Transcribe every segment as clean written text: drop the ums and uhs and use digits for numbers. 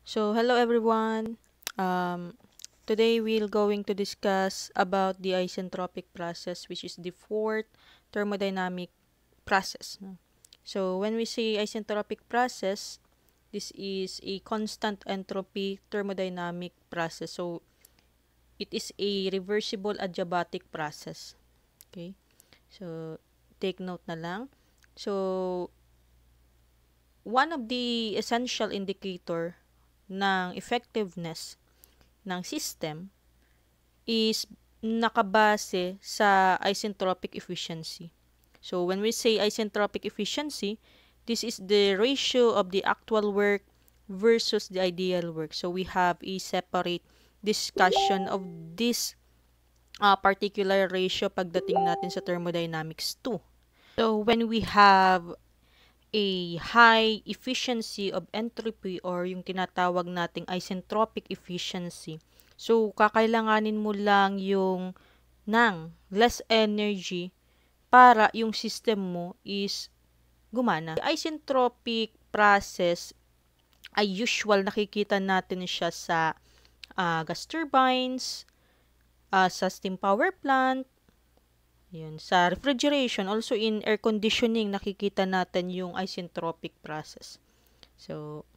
So, hello everyone. Um, Today we're going to discuss about the isentropic process, which is the fourth thermodynamic process. No? So, when we say isentropic process, this is a constant entropy thermodynamic process. So, it is a reversible adiabatic process. Okay? So, take note na lang. So, one of the essential indicator ng effectiveness ng system is nakabase sa isentropic efficiency. So, when we say isentropic efficiency, this is the ratio of the actual work versus the ideal work. So, we have a separate discussion of this particular ratio pagdating natin sa thermodynamics 2. So, when we have a high efficiency of entropy or yung tinatawag nating isentropic efficiency. So, kakailanganin mo lang yung ng less energy para yung system mo is gumana. The isentropic process ay usual nakikita natin siya sa gas turbines, sa steam power plant, yun, sa refrigeration, also in air conditioning, nakikita natin yung isentropic process. So,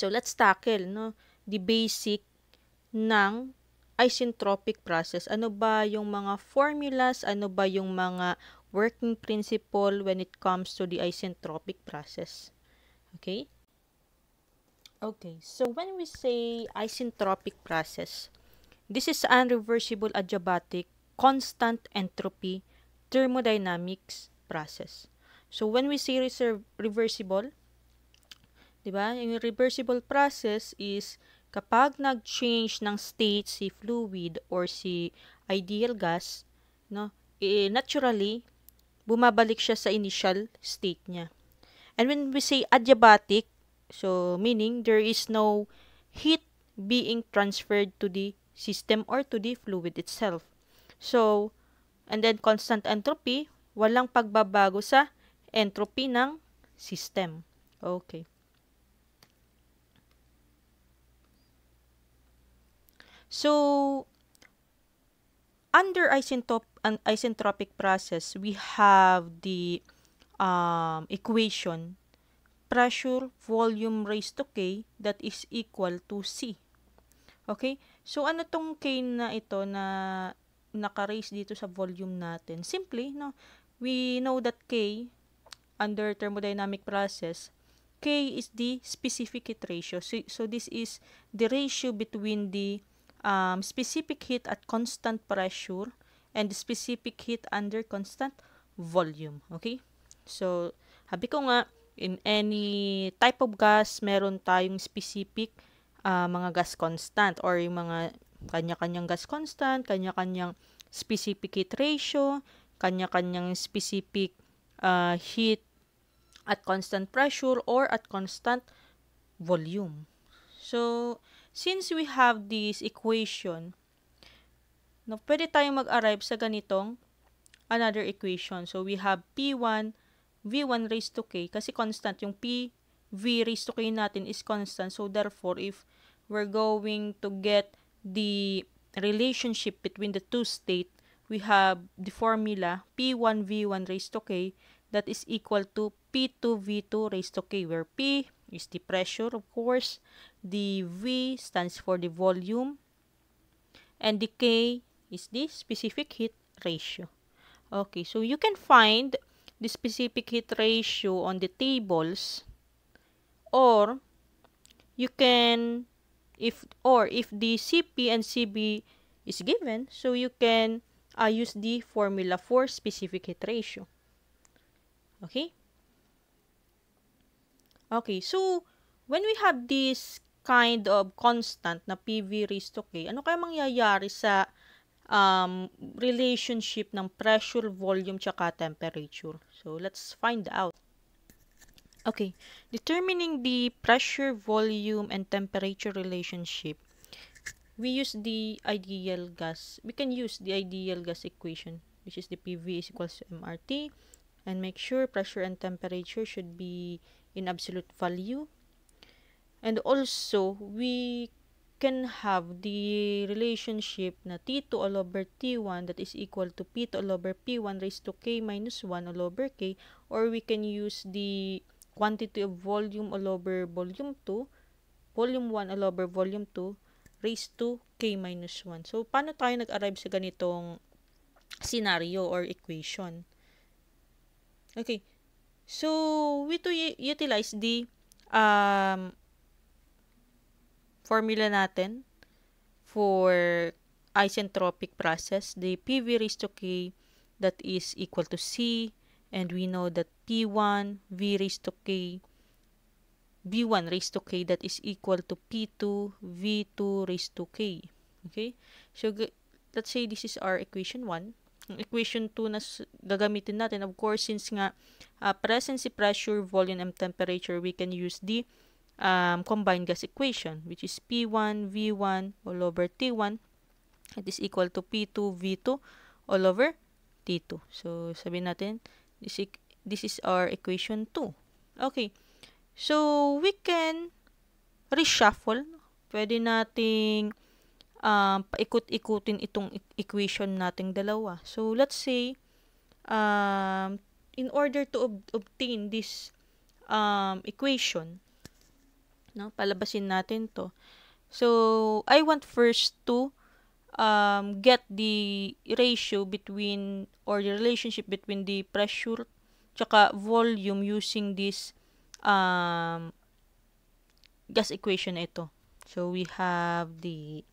let's tackle, no, the basic ng isentropic process. Ano ba yung mga formulas, ano ba yung mga working principle when it comes to the isentropic process. Okay? Okay, so when we say isentropic process, this is an reversible adiabatic constant entropy thermodynamics process. So when we say reversible, 'di ba? Yung reversible process is kapag nag-change ng state si fluid or si ideal gas, no? Naturally bumabalik siya sa initial state niya. And when we say adiabatic, so meaning there is no heat being transferred to the system or to the fluid itself. So, and then constant entropy, walang pagbabago sa entropy ng system. Okay. So, under an isentropic process, we have the equation pressure volume raised to K that is equal to C. Okay? So, ano tong K na ito na naka-raise dito sa volume natin? Simply, no, we know that K under thermodynamic process, K is the specific heat ratio. So this is the ratio between the specific heat at constant pressure and the specific heat under constant volume. Okay? So, habi ko nga, in any type of gas, meron tayong specific mga gas constant or yung mga kanya-kanyang gas constant, kanya-kanyang specific heat ratio, kanya-kanyang specific heat at constant pressure or at constant volume. So, since we have this equation, no, pwede tayong mag-arrive sa ganitong another equation. So, we have P1 V1 raised to K kasi constant. Yung P V raised to K natin is constant. So, therefore, if we're going to get the relationship between the two state, we have the formula P1 V1 raised to K that is equal to P2 V2 raised to K, where P is the pressure, of course, the V stands for the volume, and the K is the specific heat ratio. Okay, so you can find the specific heat ratio on the tables, or you can if the CP and CB is given, so you can use the formula for specific heat ratio. Okay? Okay, so when we have this kind of constant na PV raised to K, ano kaya mangyayari sa relationship ng pressure, volume, tsaka temperature? So, let's find out. Okay, determining the pressure, volume, and temperature relationship, we use the ideal gas. We can use the ideal gas equation, which is the PV is equals to MRT, and make sure pressure and temperature should be in absolute value. And also, we can have the relationship na T2 all over T1 that is equal to P2 all over P1 raised to K minus 1 all over K, or we can use the quantity of volume all over volume 2, volume 1 all over volume 2 raised to K minus 1. So, paano tayo nag-arrive sa ganitong scenario or equation? Okay. So, we to utilize the formula natin for isentropic process, the PV raised to K that is equal to C, and we know that P1 V raised to K, V1 raised to K that is equal to P2 V2 raised to K. Okay? So, let's say this is our equation 1. Ang equation 2 na gagamitin natin, of course, since nga presence, pressure, volume, and temperature, we can use the combined gas equation, which is P1 V1 all over T1. It is equal to P2 V2 all over T2. So, sabihin natin, this is our equation 2. Okay. So, we can reshuffle. Pwede nating paikot-ikutin itong equation nating dalawa. So, let's say, in order to obtain this equation, no, palabasin natin to. So, I want first to get the ratio between, or the relationship between the pressure tsaka volume using this gas equation na ito. So, we have the,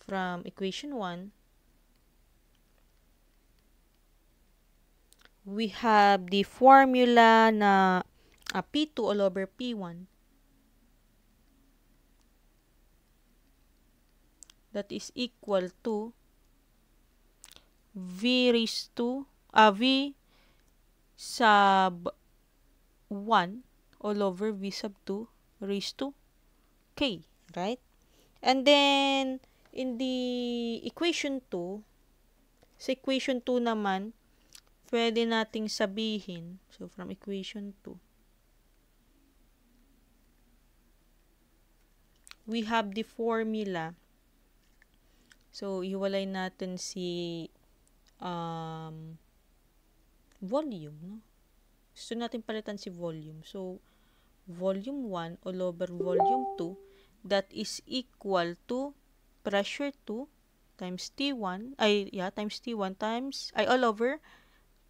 from equation 1, we have the formula na P2 all over P1 that is equal to V raised to, V sub 1 all over V sub 2 raised to K, right? And then, in the equation 2, sa equation 2 naman, pwede nating sabihin, so from equation 2, we have the formula. So, iwalay natin si volume, no? Gusto natin palitan si volume. So, volume 1 all over volume 2, that is equal to pressure 2 times T1, times T1 times, all over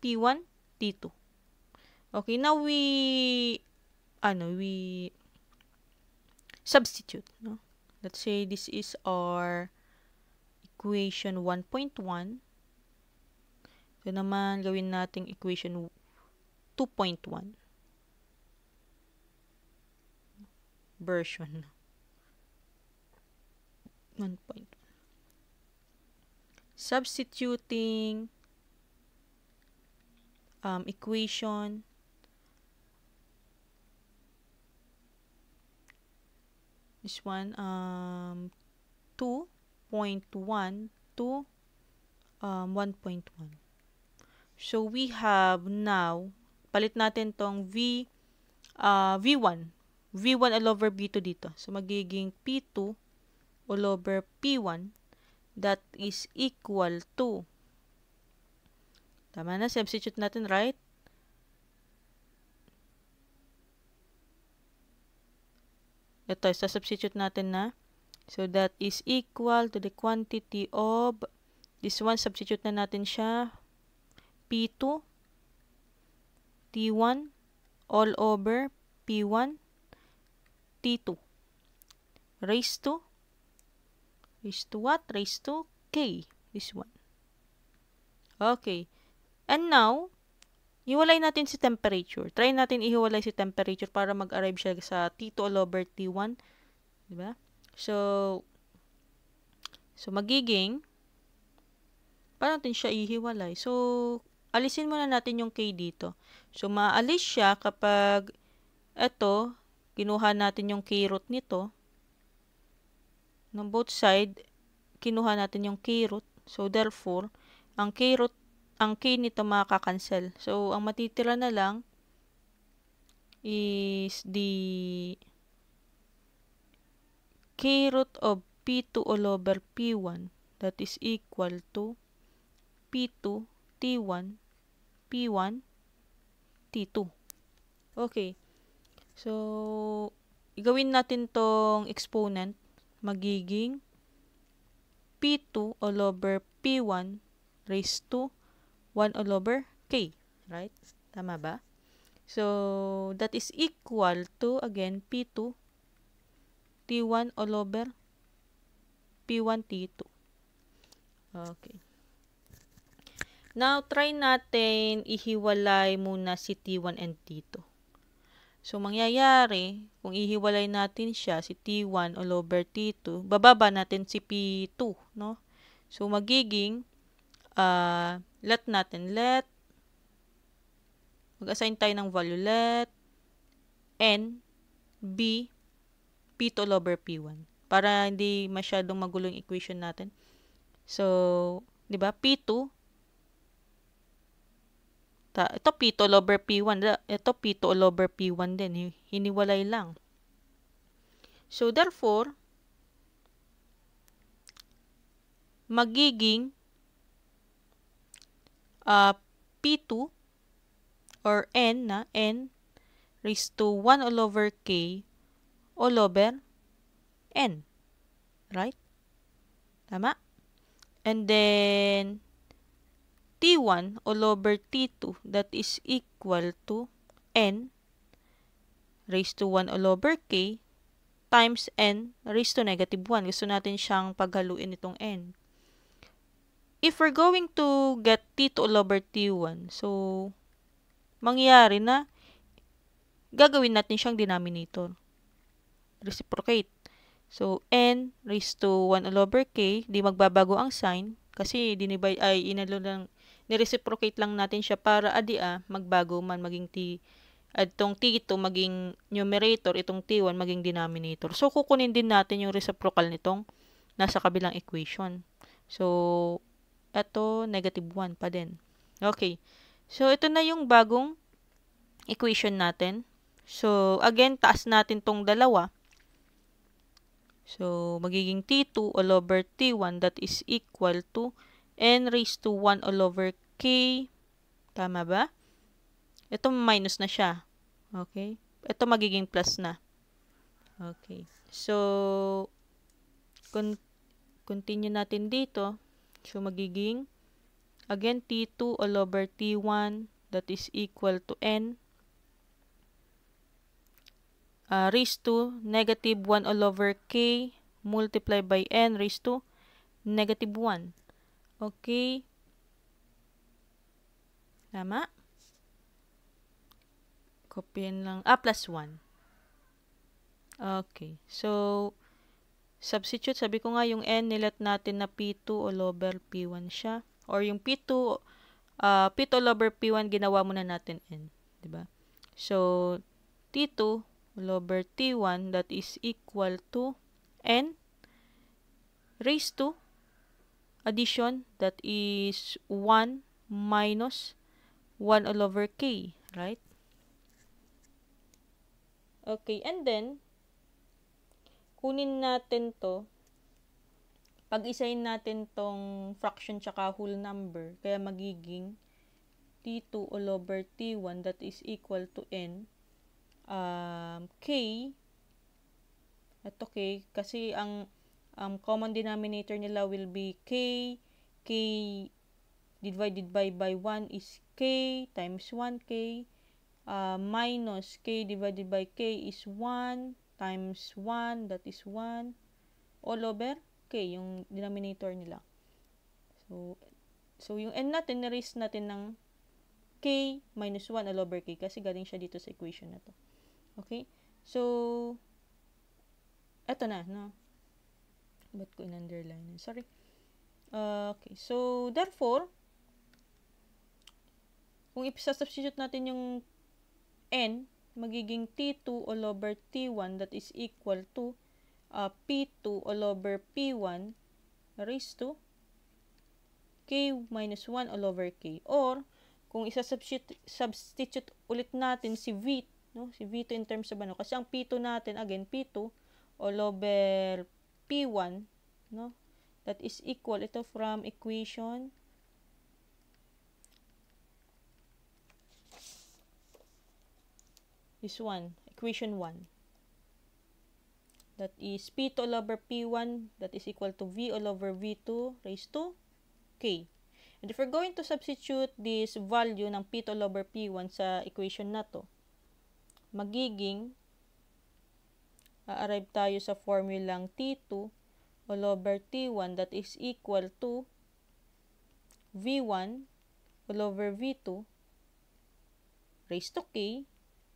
P1, T2. Okay, now we substitute, no? Let's say this is our equation 1.1. So naman, gawin nating equation 2.1. Version 1.1. Substituting equation this one 2.1 to 1.1. So we have now, palit natin tong V1 all over V2 dito. So magiging P2 all over P1 that is equal to, tama na, substitute natin, right? Ito, substitute natin na. So, that is equal to the quantity of, this one, substitute na natin siya, P2, T1, all over P1, T2. Raised to what? Raised to K. This one. Okay. And now, hiwalay natin si temperature. Try natin ihiwalay si temperature para mag-arrive siya sa T2 all over T1. Diba? So magiging, paano natin siya ihiwalay? So, alisin muna natin yung K dito. So, maalis siya kapag ito, kinuha natin yung K root nito. No, both side, kinuha natin yung K root. So, therefore, ang K nito makaka-cancel. So, ang matitira na lang is the k root of P2 all over P1 that is equal to P2 T1 P1 T2. Okay. So, gawin natin tong exponent. Magiging P2 all over P1 raised to 1 all over K. Right? Tama ba? So, that is equal to, again, P2 T1 all over P1 T2. Okay. Now, try natin ihiwalay muna si T1 and T2. So, mangyayari, kung ihiwalay natin siya, si T1 all over T2, bababa natin si P2, no? So, magiging, let, mag-assign tayo ng value, let N be P2 all over P1. Para hindi masyadong magulo yung equation natin. So, di ba, P2, ito P2 all over P1, ito P2 all over P1 din, hiniwalay lang. So, therefore, magiging P2 or N raised to 1 all over K all over N. Right? Tama? And then, T1 all over T2 that is equal to N raised to 1 all over K times N raised to negative 1. Gusto natin siyang paghaluin itong N. If we're going to get T2 all over T1, so, mangyayari na, gagawin natin siyang denominator. Reciprocate. So, N raised to 1 all over K, di magbabago ang sign, kasi ni-reciprocate lang natin siya para magbago man maging itong T2 maging numerator, itong T1 maging denominator. So, kukunin din natin yung reciprocal nitong nasa kabilang equation. So, ito, negative 1 pa din. Okay. So, ito na yung bagong equation natin. So, again, taas natin tong dalawa. So, magiging T2 all over T1 that is equal to N raised to 1 all over K. Tama ba? Ito minus na siya. Okay? Ito magiging plus na. Okay. So, continue natin dito. So, magiging, again, T2 all over T1 that is equal to N raised to negative 1 all over K multiplied by N raised to negative 1. Okay? Tama? Kopyahin lang. Plus 1. Okay. So, substitute. Sabi ko nga yung N, nilet natin na P2 all over P1 siya. Or yung P2 all over P1, ginawa muna natin N. Diba? So, T2 all over T1 that is equal to N raised to addition that is 1 minus 1 all over K, right? Okay, and then kunin natin to, pag-isahin natin tong fraction tsaka whole number, kaya magiging T2 all over T1 that is equal to N K, ito K, kasi ang common denominator nila will be K divided by 1 is K times 1K, minus K divided by K is 1 times 1, that is 1, all over K, yung denominator nila. So yung N natin, na-raise natin ng K minus 1 all over K, kasi galing siya dito sa equation na to. Okay? So, eto na, no? Ba't ko in-underline? Sorry. Okay. So, therefore, kung ipisa-substitute natin yung N, magiging T2 all over T1 that is equal to P2 all over P1 raised to K minus 1 all over K. Or, kung isa-substitute ulit natin si V, no? Si V2 in terms of ano? Kasi ang P2 natin, again, P2 all over P1, no? That is equal, ito from equation this one, equation 1. That is P2 all over P1, that is equal to V all over V2 raised to K. And if we're going to substitute this value ng P2 all over P1 sa equation na to, magiging, arrive tayo sa formulang T2 all over T1 that is equal to V1 all over V2 raised to K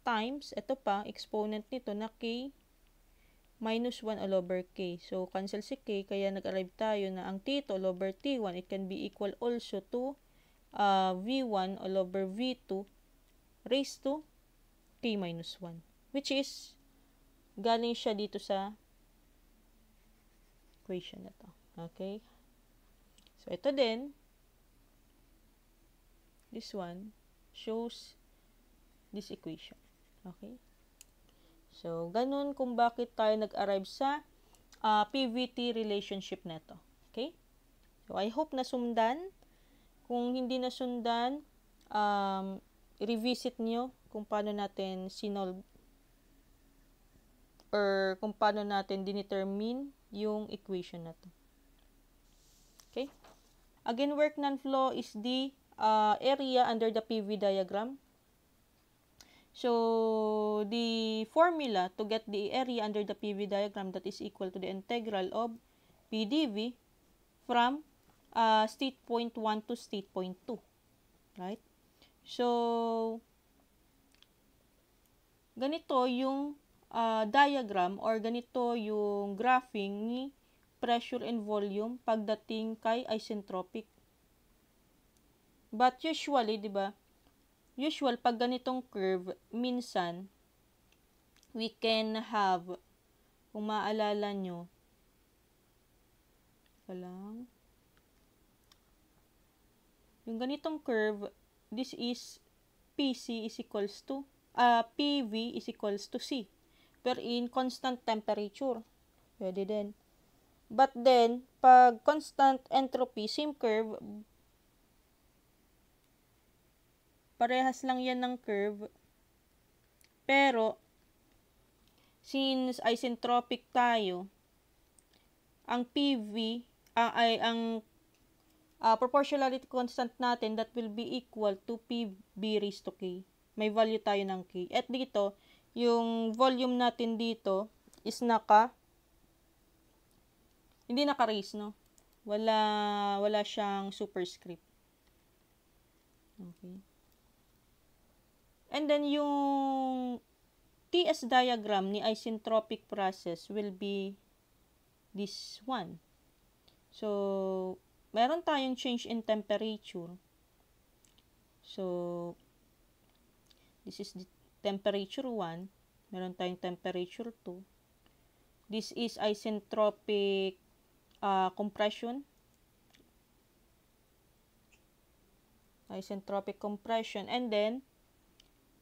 times, ito pa, exponent nito na K minus 1 all over K. So, cancel si K, kaya nag-arrive tayo na ang T2 all over T1, it can be equal also to V1 all over V2 raised to K minus 1. Which is, galing siya dito sa equation na to. Okay? So, ito din, this one, shows this equation. Okay? So, ganun kung bakit tayo nag-arrive sa PVT relationship neto. Okay? So, I hope nasundan. Kung hindi nasundan, revisit nyo kung paano natin sinolve or kung paano natin dinetermine yung equation na to. Okay? Again, work non-flow is the area under the PV diagram. So, the formula to get the area under the PV diagram, that is equal to the integral of PdV from state point 1 to state point 2. Right? So, ganito yung diagram or ganito yung graphing ni pressure and volume pagdating kay isentropic. But usually, di ba, usual, pag ganitong curve, minsan, we can have, kung maalala nyo, yung ganitong curve, this is PC is equals to, PV is equals to C. Wherein, constant temperature. Pwede din. But then, pag constant entropy, same curve, parehas lang yan ng curve. Pero, since isentropic tayo, ang PV, ang proportionality constant natin, that will be equal to PV raised to K. May value tayo ng K. At dito, yung volume natin dito is hindi naka-raise, no? Wala siyang superscript. Okay. And then, yung TS diagram ni isentropic process will be this one. So, meron tayong change in temperature. So, this is the temperature 1. Meron tayong temperature 2. This is isentropic compression. Isentropic compression. And then,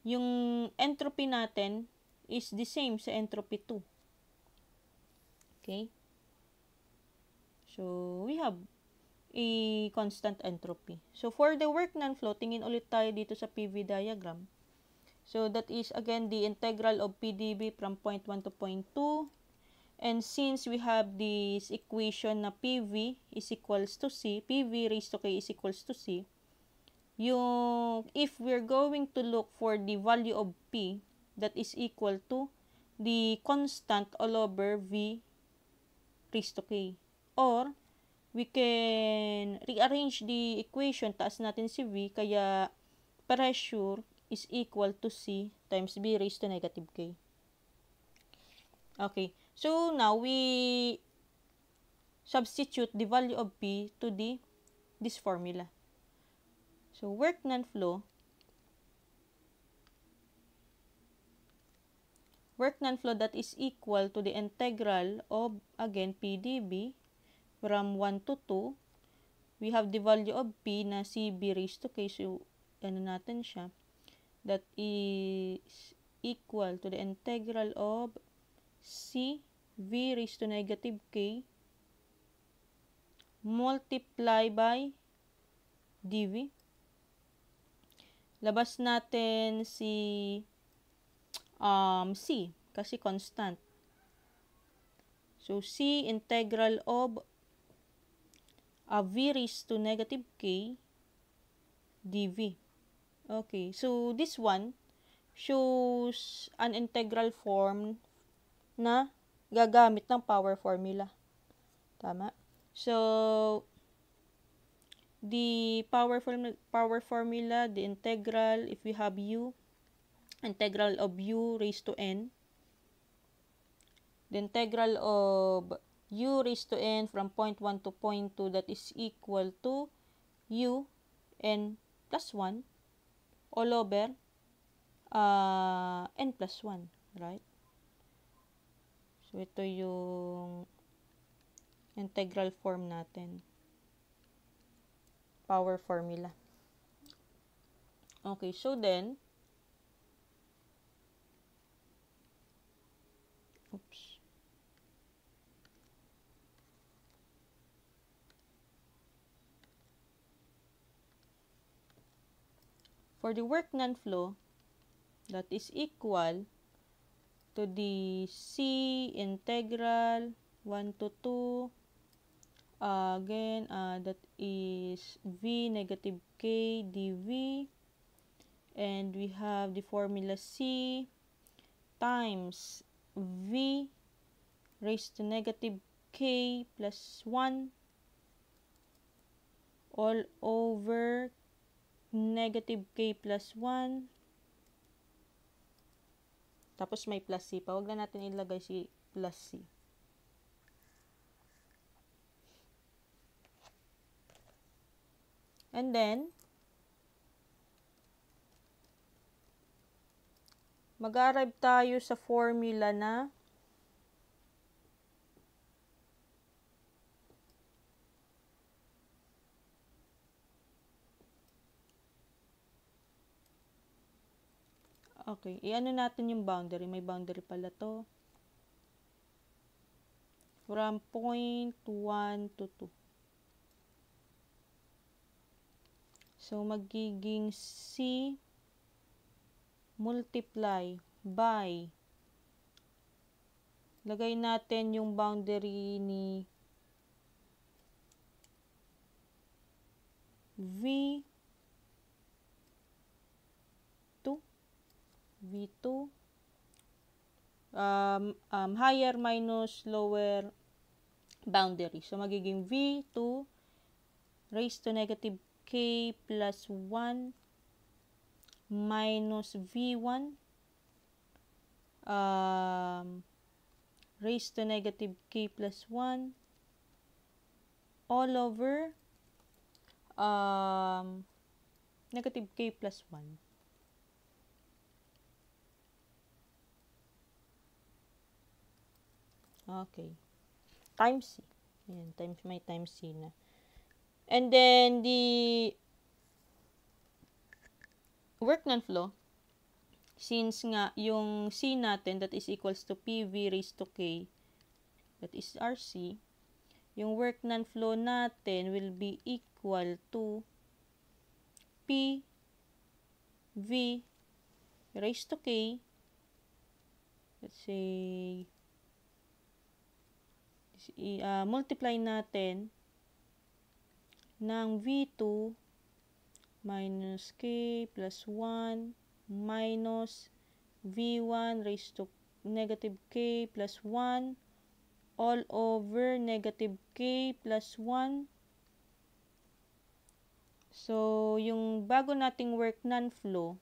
yung entropy natin is the same sa entropy 2. Okay? So, we have a constant entropy. So, for the work non-flow, tingin ulit tayo dito sa PV diagram. So, that is, again, the integral of PdV from point 1 to point 2. And since we have this equation na PV is equals to C, PV raised to K is equals to C, if we're going to look for the value of P, that is equal to the constant all over V raised to K. Or, we can rearrange the equation, taas natin si V, kaya pressure is equal to C times B raised to negative K. Okay, so now we substitute the value of P to this formula. So, work non-flow that is equal to the integral of, again, PdV from 1 to 2. We have the value of P na CB raised to K. So, ano natin siya? That is equal to the integral of C v raised to negative k multiply by dv. Labas natin si c kasi constant. So, c integral of v raised to negative k dv. Okay, so this one shows an integral form na gagamit ng power formula. Tama? So, the power formula, the integral, if we have u, integral of u raised to n, the integral of u raised to n from point 1 to point 2, that is equal to u n plus 1 all over n plus 1, right? So, ito yung integral form natin. Power formula. Okay, so then, for the work non-flow, that is equal to the c integral 1 to 2, again, that is v negative k dv, and we have the formula c times v raised to negative k plus 1 all over negative k plus 1. Tapos may plus c pa. Huwag na natin ilagay si plus c. And then, mag-arrive tayo sa formula na okay, i-ano natin yung boundary. May boundary pala to. From point 1 to 2. So, magiging c multiply by, lagay natin yung boundary ni v2, higher minus lower boundary. So, magiging v2 raised to negative k plus 1 minus v1 raised to negative k plus 1 all over negative k plus 1. Okay. Times c. Ayan, may times c na. And then, the work non-flow, since nga yung c natin, that is equals to pv raised to k, that is rc, yung work non-flow natin will be equal to pv raised to k, let's say, multiply natin ng v2 minus k plus 1 minus v1 raised to negative k plus 1 all over negative k plus 1. So, yung bago nating work non-flow,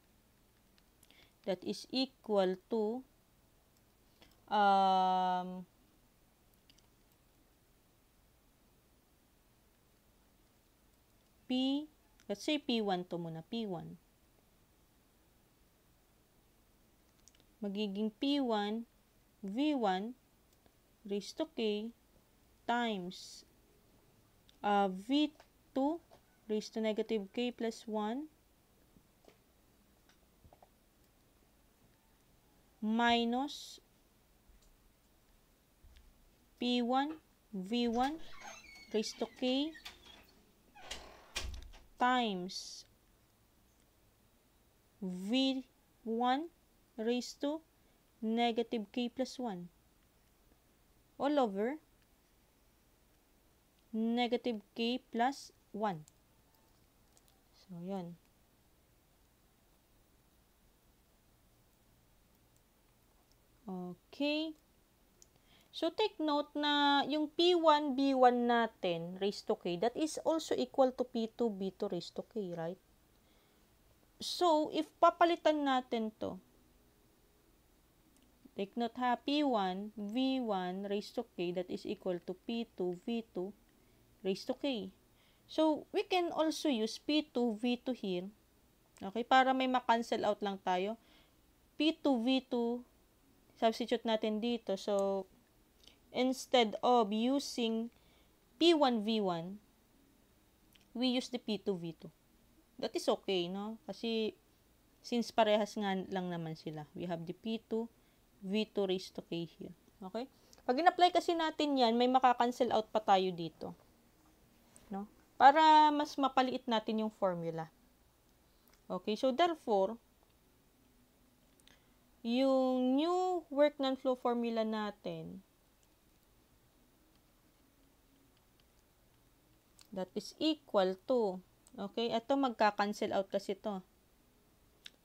that is equal to let's say P1 to muna, P1. Magiging P1, V1 raised to K times V2 raised to negative K plus 1 minus P1 V1 raised to K times V1 raised to negative K plus 1 all over negative K plus 1. So, yun. Okay. So, take note na yung P1, B1 natin raised to K, that is also equal to P2, B2 raised to K, right? So, if papalitan natin to, take note ha, P1, V1 raised to K, that is equal to P2, V2 raised to K. So, we can also use P2, V2 here. Okay, para may ma-cancel out lang tayo. P2, V2, substitute natin dito. So, instead of using P1, V1, we use the P2, V2. That is okay, no? Kasi, since parehas nga lang naman sila, we have the P2, V2 raised to K here. Okay? Pag in-apply kasi natin yan, may maka-cancel out pa tayo dito. No? Para mas mapaliit natin yung formula. Okay, so therefore, yung new work non-flow formula natin, that is equal to, okay, ito magka-cancel out kasi ito.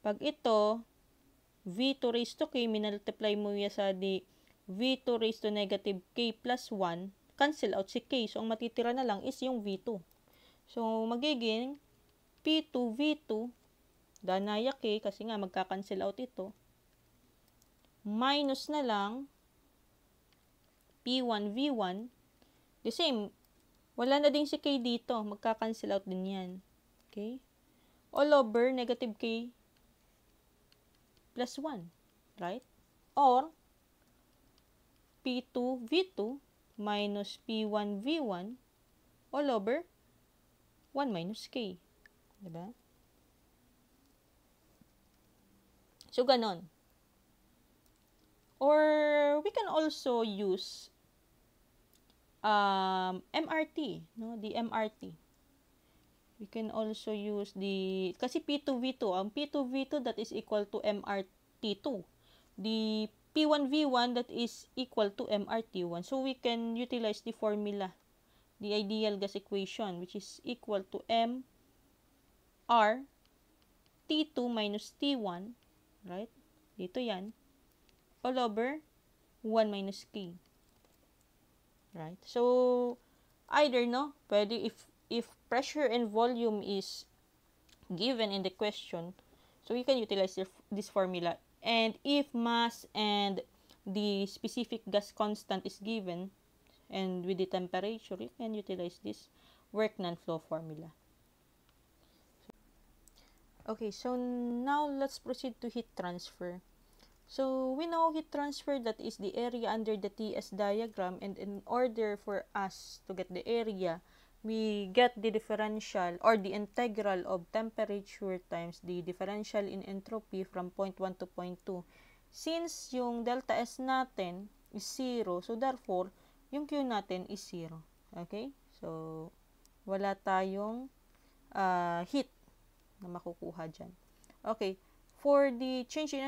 Pag ito, V2 raised to K, minultiply mo yan sa di V2 raised to negative K plus 1, cancel out si K. So, ang matitira na lang is yung V2. So, magiging P2, V2, danaya K, kasi nga magka-cancel out ito, minus na lang P1, V1, the same, wala na din si K dito, magka-cancel out din yan. Okay? All over negative K plus 1, right? Or, P2, V2 minus P1, V1 all over 1 minus K. Diba? So, ganon. Or, we can also use MRT, no? The MRT. We can also use the, kasi P2, V2, ang P2, V2 that is equal to MRT2. The P1, V1 that is equal to MRT1. So, we can utilize the formula, the ideal gas equation, which is equal to MR T2 minus T1, right? Dito yan, all over 1 minus K. Right? So, either, no, pwede if pressure and volume is given in the question, so you can utilize this formula. And if mass and the specific gas constant is given, and with the temperature, you can utilize this work non-flow formula. Okay, so now let's proceed to heat transfer. So, we know heat transfer, that is the area under the TS diagram, and in order for us to get the area, we get the differential or the integral of temperature times the differential in entropy from point 1 to point 2. Since yung delta S natin is 0, so therefore, yung Q natin is 0. Okay? So, wala tayong heat na makukuha dyan. Okay. For the change in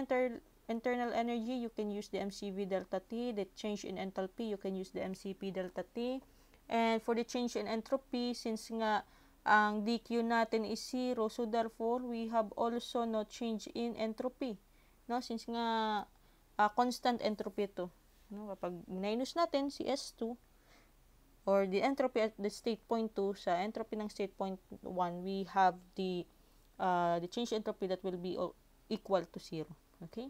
internal energy, you can use the MCV delta T. The change in enthalpy, you can use the MCP delta T. And for the change in entropy, since nga ang dq natin is 0, so therefore, we have also no change in entropy. No? Since nga constant entropy ito. No? Kapag minus natin si S2, or the entropy at the state point 2, sa entropy ng state point 1, we have the change entropy that will be equal to 0. Okay?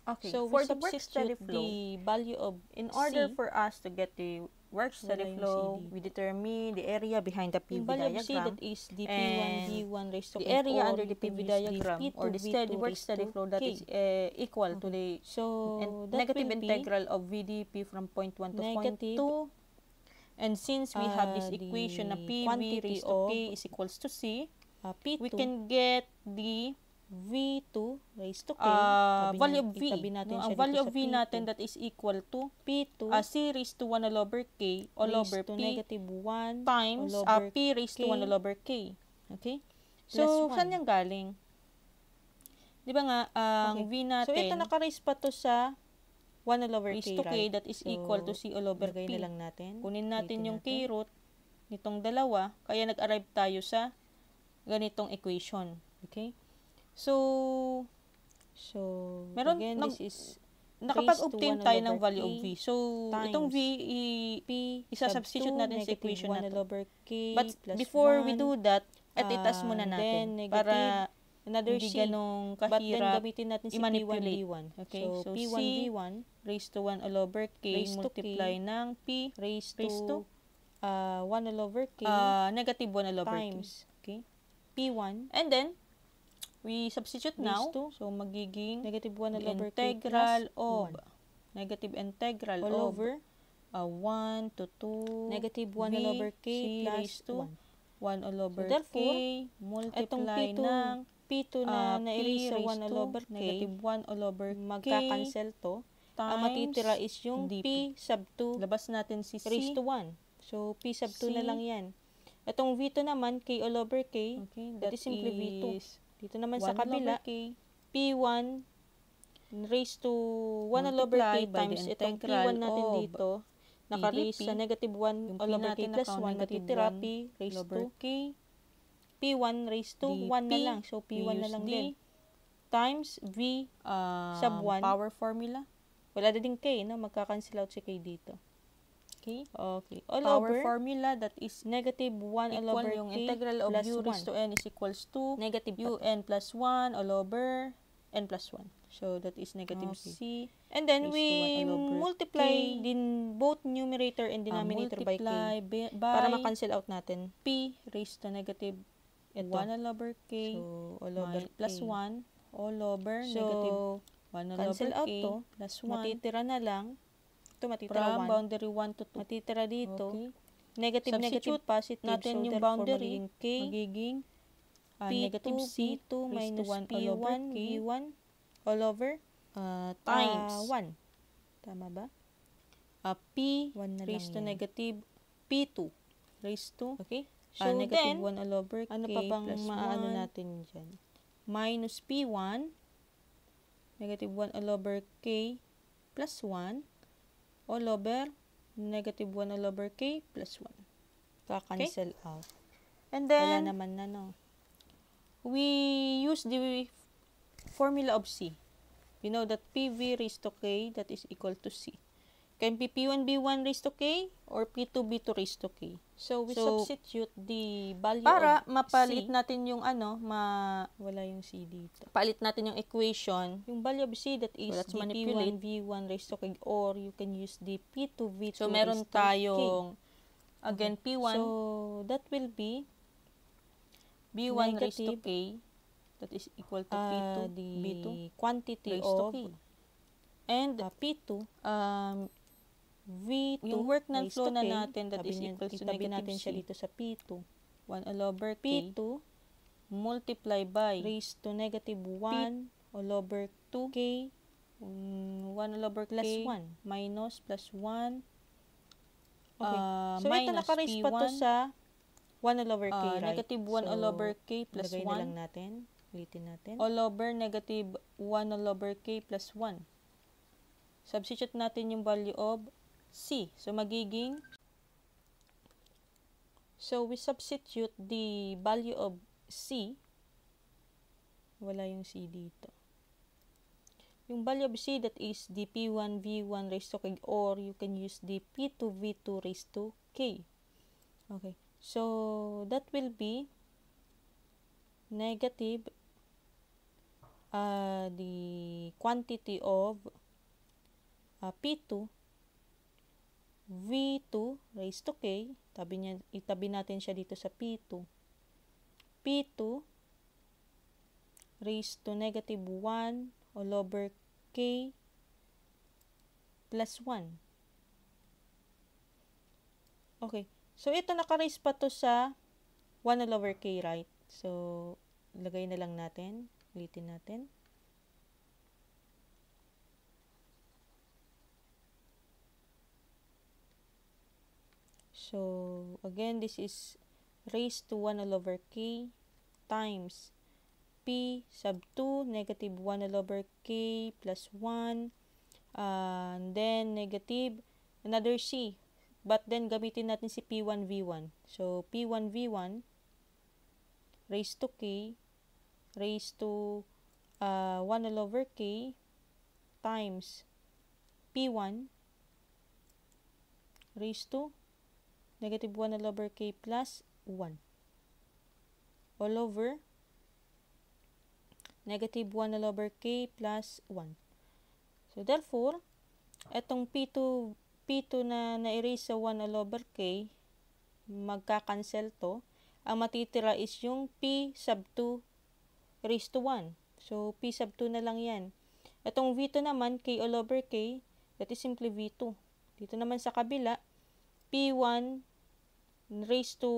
Okay, so for the work steady flow, the value of in order for us to get the work steady flow, we determine the area behind the PV diagram. C, that is the P1, V1 raised to the area under the PV diagram, or the steady work steady flow that is equal to the negative integral of VdP from point 1 to point 2. And since we have this equation na PV raised to K is equals to C, P2, we can get the V2 raised to K. Value of V. Itabi natin No, siya ang value dito of sa V P2. natin that is equal to P2 C raised to 1 all over K all raised over to P negative 1 times all over P raised to 1 K all over K. Okay? plus So, 1. saan yan galing? Di ba nga, ang Okay. V natin, So, ito naka-raise pa to sa 1 all over raised K, to K right? that is So, equal to C all over ilagay P. na lang natin. Kunin natin Ulitin yung natin. K root nitong dalawa, kaya nag-arrive tayo sa ganitong equation. Okay? So, meron, again, this is nakapag-obtain tayo ng value of V. K So, itong V, isa-substitute natin sa equation na to. But before we do that, at itas muna natin para another hindi C, ganong but then kahirap gamitin natin si i-manipulate. P1V1. Okay? So, P1V1 C raised to 1 all over K raised to multiply K ng P raised raised to 1 all over K negative 1 all over times K. Okay? P1 And then, we substitute now. raised to So, magiging negative 1 all over K integral plus of 1 negative integral all of over 1 to 2 negative 1 all over K C plus raised to 1. 1 all over therefore, K Itong multiply P2, ng P2 na P na-erase sa 1 raised all to over K, negative 1 all over K magka-cancel to. Ang matitira is yung DP. P sub 2 Labas natin si C. raised to 1. So, P sub 2 na C. lang yan. Itong V2 naman, K all over K, Okay, that is simply V2. Dito naman sa 1 all over kabila, K P1 raised to 1 all over multiply K by the times itong integral P1 natin of dito, naka-raise PDP. sa negative 1 all over K plus 1, matitira P raised to K P1 raised to DP 1 na lang. So, P1 na lang din. Times V sub 1. power formula. Wala na din K, no? Magka-cancel out si K dito. Okay? Okay. All Power over formula that is negative 1 all equal over yung K integral of plus u raised 1. to n is equals to Negative pa to. un plus 1 all over n plus 1. So, that is negative Okay. C. And then raised to 1 we all over multiply K. din both numerator and denominator by K by para ma-cancel out natin. P raised to negative Ito. 1 all over K So, all over plus K. 1 all over So, negative 1 all cancel over out K to. plus 1 Matitira na lang. Ito, matitira from 1. boundary 1 to 2. Matitira dito. Okay. Negative, Substitute negative, positive. natin So, yung therefore, boundary, magiging K, magiging P2, negative C P2 minus raised to 1 all over P1, K V1, all over times 1. Tama ba? P 1 na raised to lang yan. negative P2 raised to Okay? So, negative then, 1 all over K ano pa bang plus maano 1 natin dyan? minus P1 negative 1 all over K plus 1 all over negative 1 all over K plus 1. Ka-cancel out. And Wala then, naman na, no? we use the formula of C. We know that PV raised to K that is equal to C. Can be P1B1 raised to K or P2B2 raised to K. So, we So, substitute the value para of mapalit C. natin yung Wala yung C dito. palit natin yung equation. Yung value of C that is So, let's the manipulate. P1V1 raised to K, or you can use the P2V2 So, meron raised to K. tayong, again, P1, So, that will be B1 raised to negative, K, that is equal to P2, the B2 quantity raised to of K. And, P2, V2 yung work ng raised flow to na K, natin that is equal to itabi negative natin siya C. dito sa P2. 1 all over K P2 multiply by raised to negative 1 all over 2K 1 all over plus K 1. minus plus 1 Okay. So, ito minus naka-raise pa to P1 sa 1 all over K, right? negative 1 all over K plus lagay na lang 1 natin. Ulitin natin. all over negative 1 all over K plus 1. Substitute natin yung value of C. So, magiging we substitute the value of C. Wala yung C dito. Yung value of C that is the P1V1 raised to K, or you can use the P2V2 raised to K. Okay. So, that will be negative the quantity of P2 V2 raised to K. Itabi natin siya dito sa P2. P2 raised to negative 1 all over K plus 1. Okay. So, ito naka-raise pa to sa 1 all over K, right? So, lagay na lang natin. Ulitin natin. So, again, this is raised to 1 all over k times p sub 2 negative 1 all over k plus 1, and then negative another c. But then, gamitin natin si P1V1. So, P1V1 raised to k raised to 1 all over k times P1 raised to negative 1 all over k plus 1 all over negative 1 all over k plus 1. So, therefore, itong P2 na na-erase sa 1 all over k, magka-cancel to. Ang matitira is yung P sub 2 raised to 1. So, P sub 2 na lang yan. Itong V2 naman, k all over k, that is simply V2. Dito naman sa kabila, P1 raised to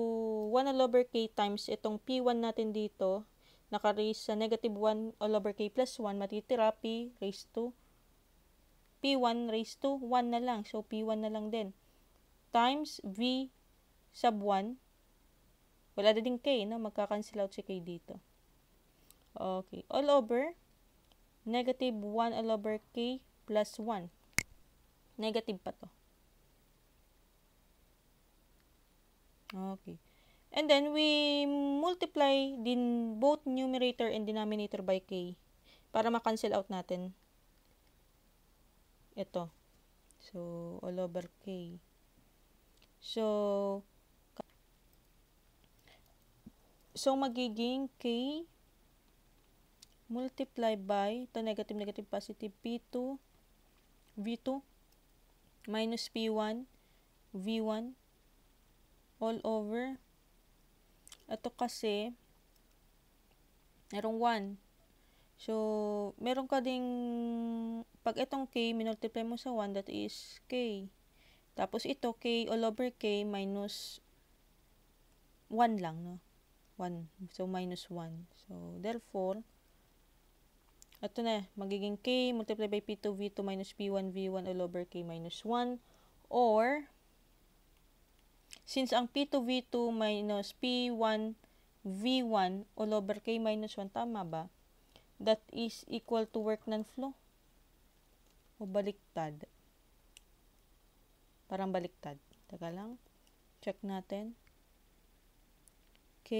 1 all over k times itong P1 natin dito, naka-raise sa negative 1 all over k plus 1, matitira P raised to P1 raised to 1 na lang. So, P1 na lang din. Times V sub 1. Wala na din k, no? Magka-cancel out si k dito. Okay. All over negative 1 all over k plus 1. Negative pa to. Okay. And then, we multiply din both numerator and denominator by k para ma-cancel out natin ito. So, all over k. So, magiging k multiply by ito negative positive P2 V2 minus P1 V1 all over ito kasi merong 1. So, meron ka ding pag itong k minultiply mo sa 1, that is k. Tapos ito k all over k minus 1 lang, no? 1. So, minus 1. So, therefore, ito na, magiging k multiply by P2 V2 minus P1 V1 all over k minus 1, or since ang P2 V2 minus P1 V1 all over k minus 1, tama ba? That is equal to work non-flow. O baliktad? Parang baliktad. Teka lang. Check natin. K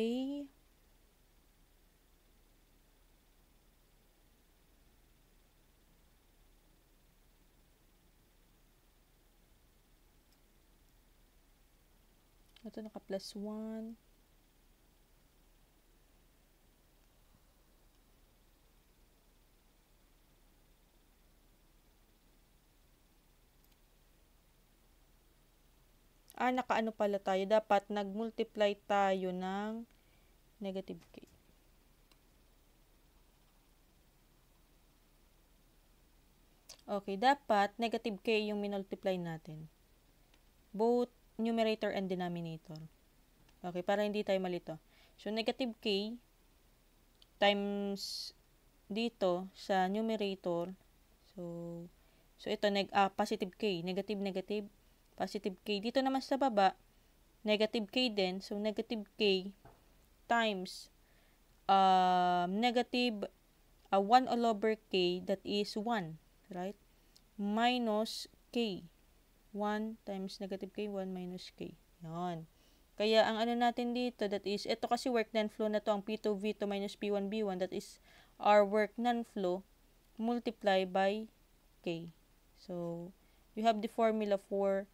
ito naka plus 1. Nakaano pala tayo. Dapat nag-multiply tayo ng negative k. Okay, dapat negative k yung minultiply natin. Both numerator and denominator. Okay, para hindi tayo malito. So, negative k times dito sa numerator. So ito, positive k. Negative, positive k. Dito naman sa baba, negative k din. So, negative k times negative 1 all over k, that is 1. Right? Minus k. 1 times negative k, 1 minus k. Yan. Kaya, ang ano natin dito, that is, ito kasi work non-flow na to, ang P2 V2 minus P1 V1, that is our work non-flow, multiply by k. So, we have the formula for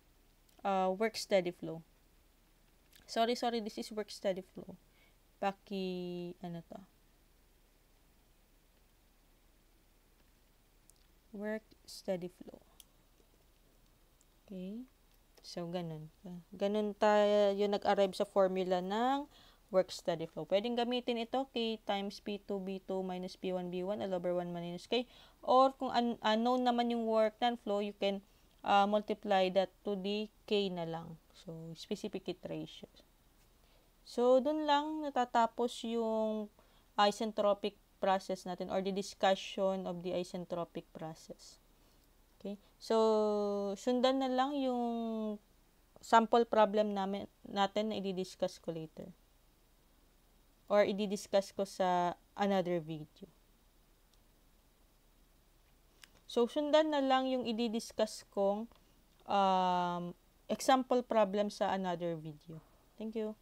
work steady flow. Sorry, this is work steady flow. Ano to? Work steady flow. Okay. So, ganun. Ganun tayo nag-arrive sa formula ng work steady flow. Pwedeng gamitin ito, k times P2 B2 minus P1 B1 all over 1 minus k. Or, kung unknown naman yung work non-flow, you can multiply that to the k na lang. So, specific heat ratio. So, dun lang natatapos yung isentropic process natin or the discussion of the isentropic process. Okay? So, sundan na lang yung sample problem natin na i-discuss ko later. Or i-discuss ko sa another video. So, sundan na lang yung i-discuss kong example problem sa another video. Thank you.